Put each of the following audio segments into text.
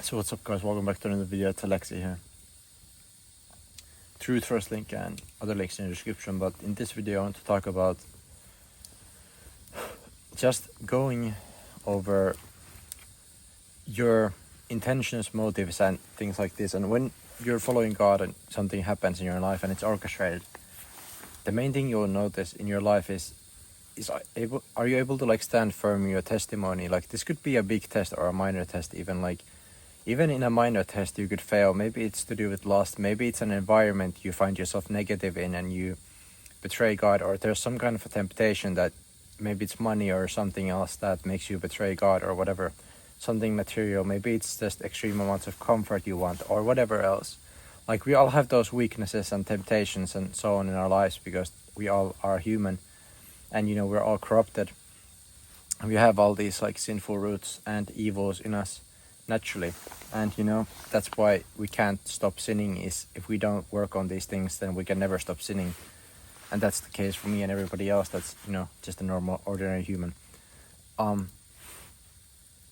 So what's up guys, welcome back to another video. It's Aleksi here. Truth first link and other links in the description, but in this video I want to talk about just going over your intentions, motives and things like this. And when you're following God and something happens in your life and it's orchestrated, the main thing you'll notice in your life is are you able to like stand firm in your testimony? Like this could be a big test or a minor test, even in a minor test you could fail. Maybe it's to do with lust, maybe it's an environment you find yourself negative in and you betray God, or there's some kind of a temptation that maybe it's money or something else that makes you betray God, or whatever, something material. Maybe it's just extreme amounts of comfort you want, or whatever else. Like we all have those weaknesses and temptations and so on in our lives, because we all are human and we're all corrupted. We have all these like sinful roots and evils in us naturally, and that's why we can't stop sinning. Is if we don't work on these things, then we can never stop sinning. And that's the case for me and everybody else that's just a normal ordinary human.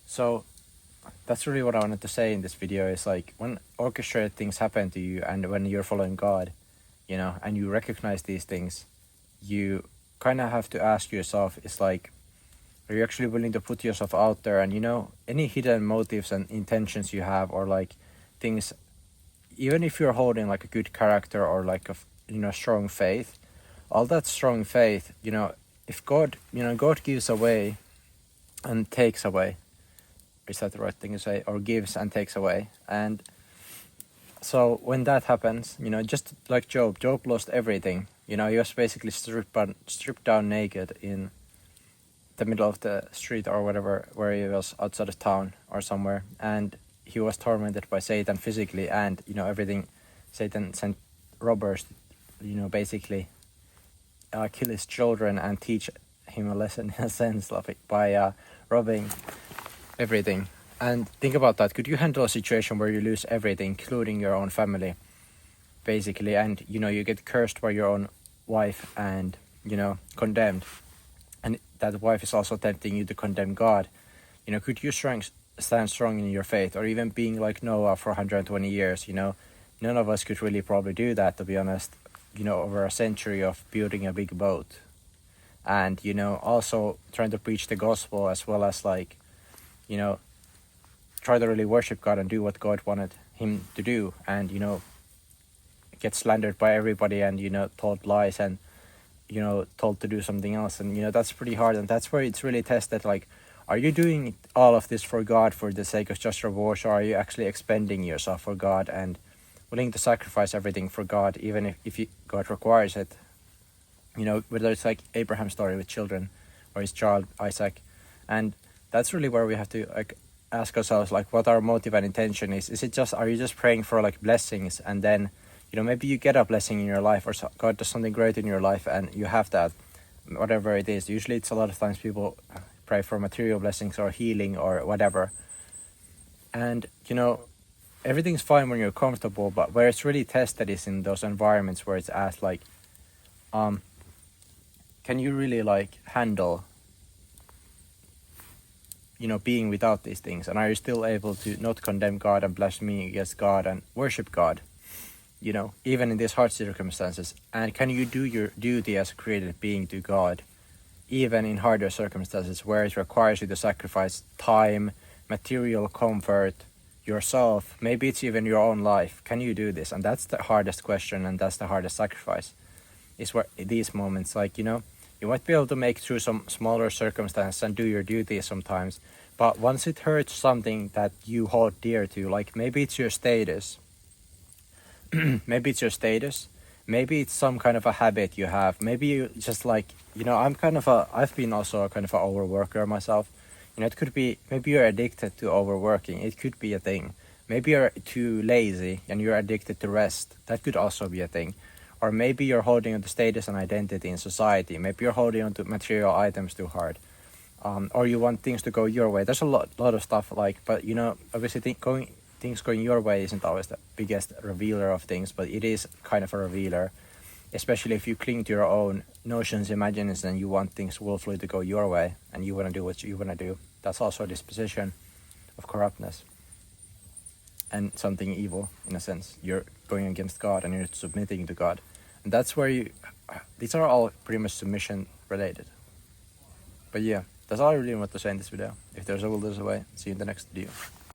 So that's really what I wanted to say in this video, is like when orchestrated things happen to you and when you're following God, and you recognize these things, you kind of have to ask yourself, is like, are you actually willing to put yourself out there? And any hidden motives and intentions you have, or like things, even if you're holding like a good character or like a strong faith, all that strong faith, if God gives away and takes away, is that the right thing to say? Or gives and takes away. And so when that happens, just like Job lost everything. He was basically stripped down naked in the middle of the street or whatever, where he was outside of town or somewhere, and he was tormented by Satan physically, and everything. Satan sent robbers, basically kill his children and teach him a lesson in a sense, like by robbing everything. And think about that. Could you handle a situation where you lose everything, including your own family, basically, and you get cursed by your own wife and condemned, and that wife is also tempting you to condemn God? Could you stand strong in your faith, or even being like Noah for 120 years? None of us could really probably do that, to be honest. Over a century of building a big boat, and also trying to preach the gospel, as well as like try to really worship God and do what God wanted him to do, and get slandered by everybody, and told lies, and told to do something else. And that's pretty hard, and that's where it's really tested. Like, are you doing all of this for God for the sake of just reward, or are you actually expending yourself for God and willing to sacrifice everything for God, even if God requires it? Whether it's like Abraham's story with children, or his child Isaac. And that's really where we have to like ask ourselves, like, what our motive and intention is. Are you just praying for like blessings, and then maybe you get a blessing in your life, or God does something great in your life and you have that, whatever it is. Usually it's a lot of times people pray for material blessings or healing or whatever, and everything's fine when you're comfortable, but where it's really tested is in those environments where it's asked, like, can you really like handle being without these things? And are you still able to not condemn God and blaspheme against God and worship God, even in these hard circumstances? And can you do your duty as a created being to God, even in harder circumstances where it requires you to sacrifice time, material comfort, yourself, maybe it's even your own life? Can you do this? And that's the hardest question, and that's the hardest sacrifice, is where these moments, like, you might be able to make through some smaller circumstances and do your duty sometimes, but once it hurts something that you hold dear to, like maybe it's your status, maybe it's some kind of a habit you have, maybe you just like, I've been also a kind of an overworker myself. It could be, maybe you're addicted to overworking. It could be a thing. Maybe you're too lazy and you're addicted to rest. That could also be a thing. Or maybe you're holding on to status and identity in society. Maybe you're holding on to material items too hard. Or you want things to go your way. There's a lot of stuff like, but obviously things going your way isn't always the biggest revealer of things, but it is kind of a revealer. Especially if you cling to your own notions, imaginations, and you want things willfully to go your way, and you want to do what you want to do. That's also a disposition of corruptness. and something evil in a sense. You're going against God and you're submitting to God, and that's where these are all pretty much submission related. But yeah, that's all I really want to say in this video. If there's a will, there's a way. See you in the next video.